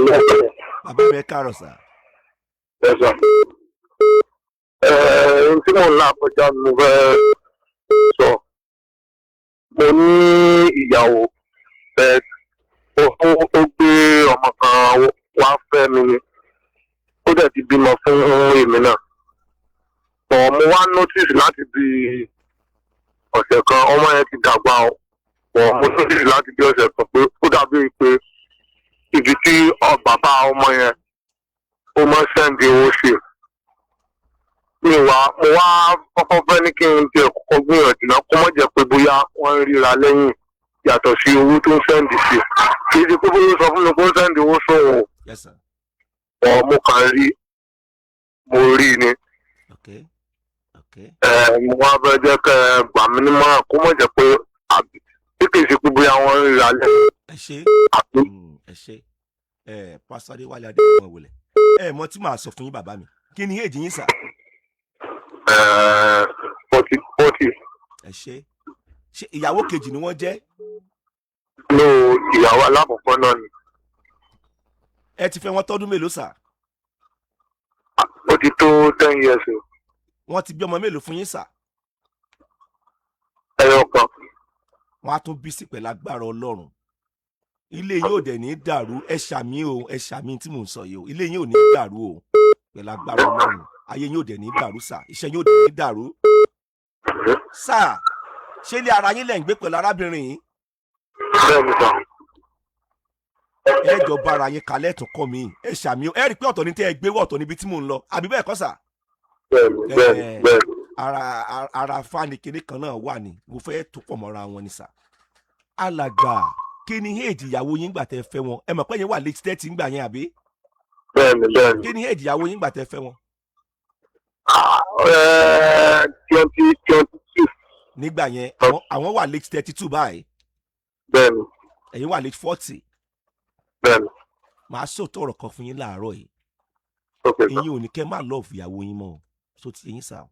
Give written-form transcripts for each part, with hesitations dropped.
bàbá mi ẹ káàárọ̀ sà. Ẹ̀sà. Ohun tí mò ń là kọjá mo fẹ́ sọ. Mo ní ìyàwó ó gbé ọmọ kan wá fẹ́ mi ni. Ó dẹ̀ ti bímọ fún èmi náà. Bọ̀ mo wá notice láti bí ọ̀sẹ̀ kan ọmọ yẹn ti dàgbà o. Bọ̀ mo notice láti bí ọ̀sẹ̀ kan pé ó dàbí pé ibi tí bàbá ọmọ yẹn ó máa ń sẹ́ǹdì owó sí. Mo wá kọ́kọ́ fẹ́ ní kí n tiẹ̀ kọ́kọ́ gbìyànjú náà kó má jẹ́ pé bóyá wọ́n ń ríra lẹ́yìn yàtọ̀ sí owó tó ń sẹ́ǹdì sí. Kì í ṣe pé bóyá sọ fún mi pé ó ń sẹ́ǹdì owó sóhun o. Mo kàn mo rí ni. Mo wá fẹ́ jẹ́ kẹ́ ẹ gbà mí nímọ̀ràn kó má jẹ́ pé kì í ṣe pé bóyá wọ́n ń ríra lẹ́yìn. Ẹ ṣe pásítọ̀ Adéwálé Adéwọ̀n wọlé mọ tí màá sọ fún yín bàbá mi kí ni èjì yín sà. 40. ẹ ṣe ìyàwó kejì ni wọ́n jẹ́. No, ìyàwó alákọ̀ọ́kọ́ náà ni. ẹ ti fẹ́ wọn tọ́dún mélòó sà. Ó ti tó 10 years o. wọ́n ti bí ọmọ mélòó fún yín sà. Ẹyọ kan. wọ́n á tún bí sí pẹ̀lú agbára Ọlọ́run. ilé yín ò dẹ̀ ní dàrú ẹ ṣàmì tí mò ń sọ yìí o ilé yín ò ní dàrú o pẹ̀lú agbára Ọlọ́run ayé yín ò dẹ̀ ní dàrú sà iṣẹ́ yín ò dẹ̀ ní dàrú. sà ṣé ilé ara yín lẹ̀ ń gbé pẹ̀lú arábìnrin yìí. Bẹ́ẹ̀ni sà. ẹ jọ bá ara yín kalẹ̀ tún kọ́ mi ẹ ṣàmì ẹ rí i pé ọ̀tọ̀ ní tẹ́ ẹ gbé wọ̀ ọ̀tọ̀ níbi tí mò ń lọ àbí bẹ́ẹ̀ kọ́ sà. Bẹ́ẹ̀ni. ara fáni kinní kan náà wà ní mo fẹ́ tó pọ̀ mọ́ra wọn ni sà. alàgbà kí ni éèjì ìyàwó yín gbà tẹ́ fẹ́ wọn ẹ mọ̀ pé yẹn wà late 30 ńgbà yẹn àbí. Bẹ́ẹ̀ni. kí ni éèjì ìyàwó yín gbà tẹ́ fẹ́ wọn. 22. nígbà yẹn àwọn wà late 32 báyìí. Bẹ́ẹ̀ni. ẹ̀yin wà late 40. Bẹ́ẹ̀ni. màá sòótọ́ ọ̀rọ̀ kan fún yín láàárọ̀ yìí. Okay. ìyín ò ní kẹ́ má lọ́ọ̀fù ìyàwó yín mọ́ so ti yín sà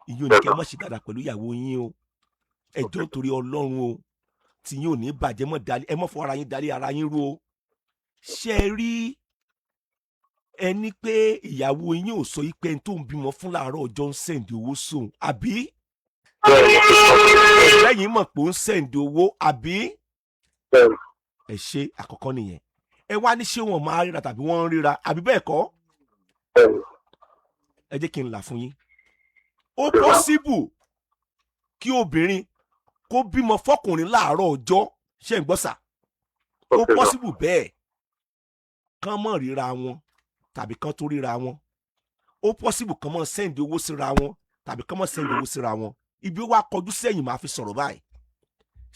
ìyín ò ní kẹ́ má ṣe dáadáa pẹ̀lú ìyàwó yín o ẹjọ́ torí Ọlọ́run o tí yín ò ní bàjẹ́ mọ́ dalẹ̀ ẹ mọ́ fọ ara yín dalẹ̀ ara yín rú o. ṣe rí ẹni pé ìyàwó yín ò sọ pé ẹni tó ń bímọ fún láàárọ̀ ọjọ́ ń sẹ̀ǹdì owó sóun àbí. lẹ́yìn mọ̀ pé ó ń sẹ̀ǹdì owó àbí. ẹ ṣe àkọ́kọ́ nìyẹn ẹ wá ní ṣé wọn máa ríra tàbí wọ́n ń ríra àbí bẹ́ẹ̀ kọ́. ẹ jẹ́ kí n là fún yín ó pọ́síbù kí obìnrin kó bímọ fọkùnrin láàárọ̀ ọjọ́ ṣe ń gbọ́ sà ó pọ́síbù bẹ́ẹ̀ kán mọ̀ ríra wọn tàbí kán tó ríra wọn ó pọ́síbù kán mọ̀ sẹ́ǹdì owó síra wọn tàbí kán mọ̀ sẹ́ǹdì owó síra wọn ibi ó wá kọjú sẹ́yìn máa fi sọ̀rọ̀ báyìí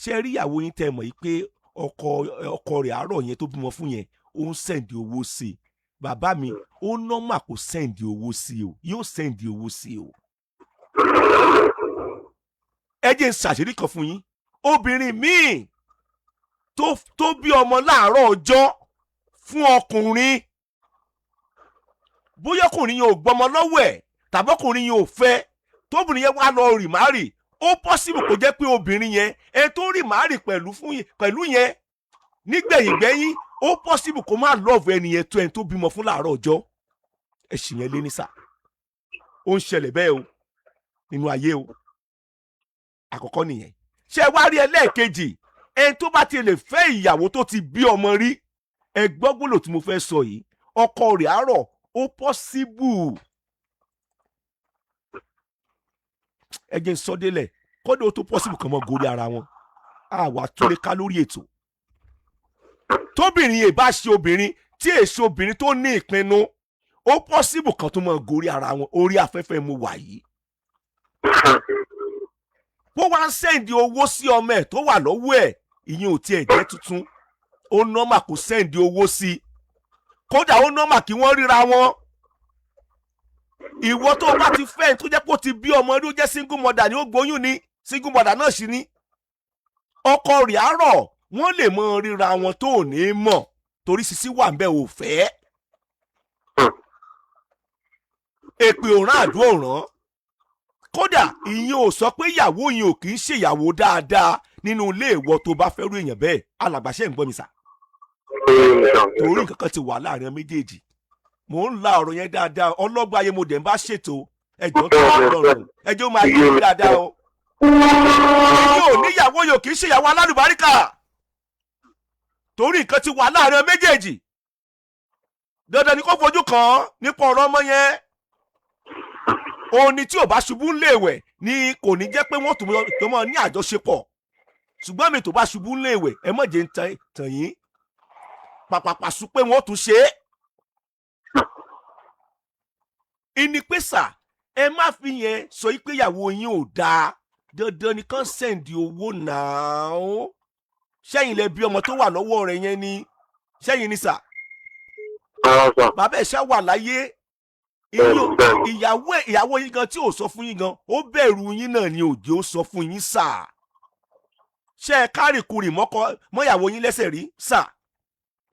ṣe rí ìyàwó yín tẹ́ mọ̀ yìí pé ọkọ rẹ̀ àárọ̀ yẹn tó bímọ fún yẹn ó ń sẹ́ǹdì owó sí i bàbá mi ó nọ́mà kó sẹ́ǹdì owó sí o yóò sẹ́ǹdì owó sí o. ẹ jẹ́ n ṣàṣírí kan fún yín obìnrin míì tó bí ọmọ láàárọ̀ ọjọ́ fún ọkùnrin bóyá ọkùnrin yẹn ò gbọ́mọ lọ́wọ́ ẹ̀ tàbí ọkùnrin yẹn ò fẹ́ tóbìnrin yẹn wá lọ rì márì ó pọ́sibù kó jẹ́ pé obìnrin yẹn ẹ tó rì márì pẹ̀lú yẹn nígbẹ̀yìngbẹ́yìn ó pọ́sibù kó má lọ́ọ̀fù ẹni yẹn tó ẹni tó bímọ fún láàárọ̀ ọjọ́ ẹ sì yẹn lé ní sà ó ń ṣẹlẹ̀ bẹ́ẹ̀ o nínú ayé o àkọ́kọ́ nìyẹn ṣé wá rí ẹlẹ́ẹ̀kejì ẹni tó bá ti lè fẹ́ ìyàwó tó ti bí ọmọ rí ẹ gbọ́ gbólò tí mo fẹ́ sọ yìí ọkọ rẹ̀ àárọ̀ ó pọ́sibù ẹ jẹ́ n sọ délẹ̀ kọ́dọ̀ ó tó pọ́sibù kan mọ́ gorí ara wọn àwa tó lè ká lórí ètò tóbìnrin yìí bá ṣe obìnrin tí èso obìnrin tó ní ìpinnu ó pọ́sibù kan tó mọ́ gorí ara wọn orí afẹ́fẹ́ mo wà yìí wọ́n wá ń sẹ́ǹdì owó sí ọmọ ẹ̀ tó wà lọ́wọ́ ẹ̀ ìyẹn ò tiẹ̀ jẹ́ tuntun ó nọ́mà kó sẹ́ǹdì owó sí i kódà ó nọ́mà kí wọ́n ríra wọn ìwọ tó bá ti fẹ́ tó jẹ́ pé ó ti bí ọmọ rí ó jẹ́ single mother ni ó gbóyún ni single mother náà sì ni ọkọ rẹ̀ àárọ̀ wọ́n lè mọ ríra wọn tó ò ní mọ̀ torí sisi wà ń bẹ̀ ò fẹ́ èpè òràn àdúrà òràn kódà ìyẹn ò sọ pé ìyàwó yẹn ò kì í ṣèyàwó dáadáa nínú ilé ìwọ tó bá fẹ́ rú èèyàn bẹ́ẹ̀ alàgbàṣẹ́ ń gbọ́ mi sà. torí nǹkan kan ti wà láàrin méjèèjì. Mò ń la ọ̀rọ̀ yẹn dáadáa, ọlọ́gbọ́n ayé mo dẹ̀ ń bá ṣètò ẹjọ́ tó ń lọ́rùn ẹjọ́ máa yé mi dáadáa o. Yóò níyàwó yóò kì í ṣe ìyàwó alálùbáríkà torí nǹkan ti wà láàrin méjèèjì. Dandan ni kó fojú kàn án nípa ọ̀rọ̀ ọmọ yẹn. Òun ni tí ò bá ṣubú ń léèwẹ̀ ni kò ní jẹ́ pé wọ́n tó mọ́ ní àjọṣepọ̀. Ṣùgbọ́n mi tó bá ṣubú ń léèwẹ̀ ẹ má jẹ́ ń tàn yín pàpàpà sùn pé wọ́n tún ṣe é. Ìní pé sà ẹ má fi yẹn sọ pé ìyàwó yín ò dáa, dandan nìkan sẹ́ǹdì owó náà. Ṣẹ́yìn lẹ bí ọmọ tó wà lọ́wọ́ rẹ̀ yẹn ni ṣẹ́yìn ni sà. Bàbá ẹ̀ ṣá wà láyé. Ìyàwó yín gan tí ò sọ fún yín gan ó bẹ̀rù yín náà ni òde ó sọ fún yín sà. Ṣé ẹ kárìkùrì mọ́yàwó yín lẹ́sẹ̀ rí sà.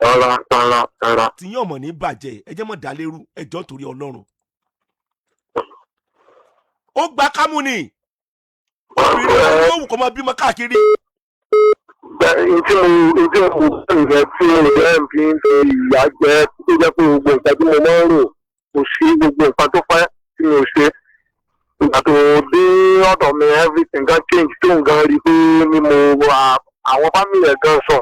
Rárá. Tí yín ọmọ ní bàjẹ́ ẹ jẹ́ mọ́ dálérú ẹjọ́ torí Ọlọ́run. Ó gba kámú ni obìnrin ọ̀hún yóò wù kó máa bímọ káàkiri. Ìdí mo bẹ̀rẹ̀ tí mo jẹ́ ń fi ìyá jẹ́ tó jẹ́ pé gbogbo nǹkan tí mo máa ń rò kò sí gbogbo nǹkan tó fẹ́ tí mo ṣe. Ìgbà tó dé ọ̀dọ̀ mi everything gan change tó ń gan rí pé ni mo àwọn family ẹ̀ gan sọ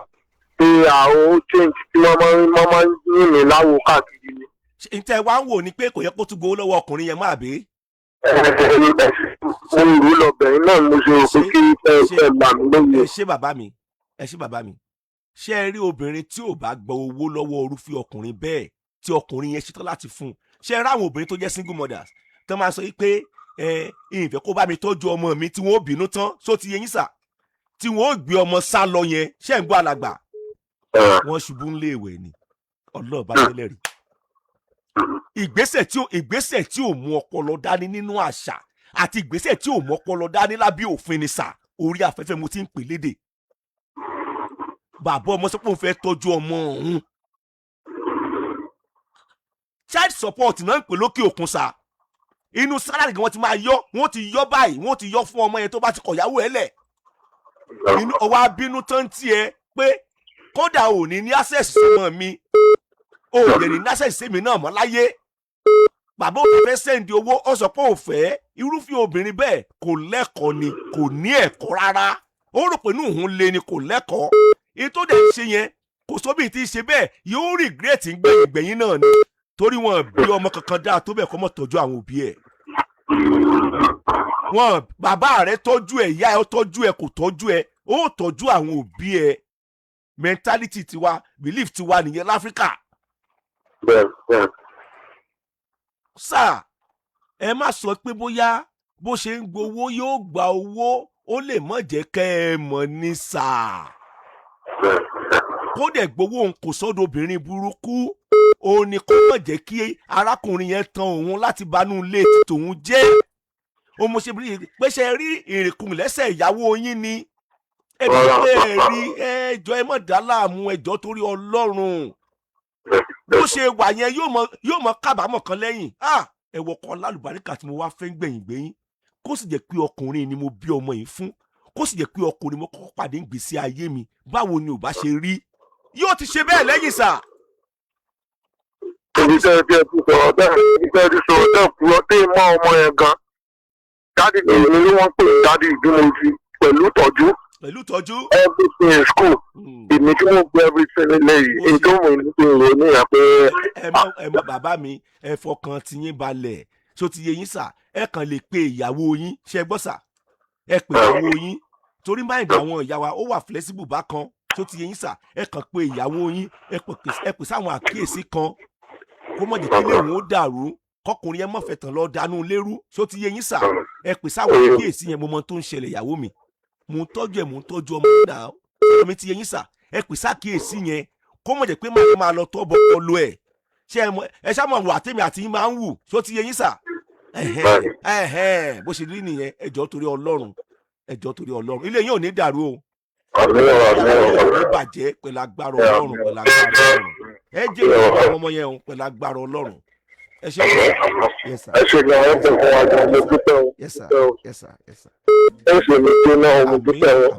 pé àwọn change tí wọ́n máa ń yìn mí láwo káàkiri ni. Ǹtẹ́ wá ń wò ni pé kò yẹ kó tún gbowó lọ́wọ́ ọkùnrin yẹn máa bèé. Mo rú lọ bẹ̀rẹ̀ náà mo ṣe rò pé kí ẹ gbà mí lóye. Ẹ ṣé bàbá mi. Ṣé ẹ rí obìnrin tí ò bá gba owó lọ́wọ́ orúfẹ́ ọkùnrin bẹ́ẹ̀ tí ọkùnrin yẹn ṣetán láti fún un? Ṣé ẹ rí àwọn obìnrin tó jẹ́ single mothers tó máa sọ pé ìfẹ́ kó bá mi tọ́jú ọmọ mi tí wọ́n ó bínú tán só ti yé yín sà, tí wọ́n ó gbé ọmọ sá lọ yẹn ṣé ń gbọ́ alàgbà? Wọ́n ṣubú ń lé ìwẹ̀ ni ọlọ́ọ̀bá tẹ́lẹ̀ rí. Ìgbésẹ̀ tí ò mú ọpọlọ dání nínú àṣà àti ìgbésẹ̀ tí ò mú ọpọlọ dání lábẹ́ òfin ni sà, orí afẹ́fẹ́ mo ti ń pè lédè. Bàbá ọmọ sọ pé òun fẹ́ tọ́jú ọmọ òun. Child support náà ń pè lókè òkun sà. Inú sálárì gan wọ́n ti máa yọ, wọ́n ti yọ báyìí, wọ́n ti yọ fún ọmọ yẹn tó bá ti kọ̀yàwó ẹ̀ lẹ̀. Inú ọwọ́ abínú tán tiẹ̀ pé kódà ò ní access sọmọ mi, ò lè ní access sẹ́mi náà mọ́ láyé. Bàbá òun fẹ́ sẹ́ndì owó ó sọ pé ò fẹ́. Irúfẹ́ obìnrin bẹ́ẹ̀ kò lẹ́kọ̀ọ́ ni, kò ní ẹ̀kọ́ rárá. Ó rò pé inú òun le ni, kò lẹ́kọ̀ọ́. Èyí tó dẹ̀ ṣe yẹn kò sóbì tí í ṣe bẹ́ẹ̀ yóò regret gbẹ̀yìn náà ni, torí wọn bí ọmọ kankan dáa tó bẹ́ẹ̀ kọ́ mọ́ tọ́jú àwọn òbí ẹ̀. Wọn bàbá rẹ̀ tọ́jú ẹ̀, ìyá ẹ̀ tọ́jú ẹ̀, kò tọ́jú ẹ̀, ó tọ́jú àwọn òbí ẹ̀. Mentality tiwa, belief tiwa nìyẹn láfíríkà. Sà ẹ má sọ pé bóyá bó ṣe ń gbowó yóò gba owó, ó lè mọ̀ jẹ́ kẹ́ ẹ mọ̀ ní sà. Kó dẹ̀ gbowó òun kò sọ́dọ̀ obìnrin burúkú, òun ni kó mọ̀ jẹ́ kí arákùnrin yẹn tan òun láti banú ilé tòun jẹ́. Ó mo ṣe pé ṣe rí ìrìnkùn lẹ́sẹ̀ ìyàwó yín ni. Ẹ bí pé ẹ rí ẹjọ́ ẹ mọ̀ dá láàmú ẹjọ́ torí Ọlọ́run. Bó ṣe wà yẹn yóò mọ kábàámọ̀ kan lẹ́yìn. Ẹ wọ ọkọ lálùbáríkà tí mo wá fẹ́ gbẹ̀yìn kó sì jẹ́ pé ọkùnrin ni mo bí ọmọ yìí fún, kó sì jẹ́ pé ọkùnrin mo kọ́kọ́ pàdé ń gbèsè ayé mi, báwo ni ò bá ṣe rí? Yóò ti ṣe bẹ́ẹ̀ lẹ́yìn sà. Ibi tẹ́ ẹ ti sọ̀rọ̀ bẹ́ẹ̀, ibi tẹ́ ẹ ti sọ̀rọ̀ bẹ́ẹ̀ kúrọ́ tí mọ́ ọmọ yẹn gan. Dádì mi ni wọ́n pè dádì ìdúró fi pẹ̀lú tọ́jú. Everything in school. Èmi tí mo gbé everything nílé yìí, èyí tó mú ní ìròyìn nìyẹn pé. Ẹ mọ bàbá mi, ẹ fọkàn ti yín balẹ̀, ṣó ti yé yín sà, ẹ kàn lè pe ìyàwó yín, ṣe gbọ́ sà, ẹ pe ìyàwó yín, torí máìndì àwọn ìyá wa ó wà flexible bákan, ṣó ti yé yín sà, ẹ kàn pe ìyàwó yín, ẹ pè sáwọn àkíyèsí kan, kó mọ̀ jẹ́ kí ilé òun ó dàrú, kọkùnrin yẹn mọ̀ fẹ́ tàn lọ dánú lérú, ṣó ti yé yín sà, ẹ pè sáwọn àkíyèsí yẹn, mo mọ tó ń ṣẹlẹ̀ ìyàwó mi, mo ń tọ́jú ọmọ náà, ọmọ mi ti yé yín sà, ẹ pè sákíyèsí yẹn, kó mọ̀ jẹ́ pé máa lọ tọ́ bọ́ ọlọ ẹ̀, ẹ ṣá mọ̀ wà tèmi àti yín máa ń wù, ṣó ti yé yín sà. Bó ṣe rí nìyẹn, ẹjọ́ torí Ọlọ́run, ilé yín ò ní dàrú o, ẹ bàjẹ́ pẹ̀lú agbára Ọlọ́run, ẹ jẹ́ ìwọ̀n ọmọ yẹn o pẹ̀lú agbára Ọlọ́run. Ẹ ṣe ní àwọn ọ̀pọ̀ fún wa gan, mo dúpẹ́ o. Ẹ ṣe ní pé náà mo dúpẹ́ o.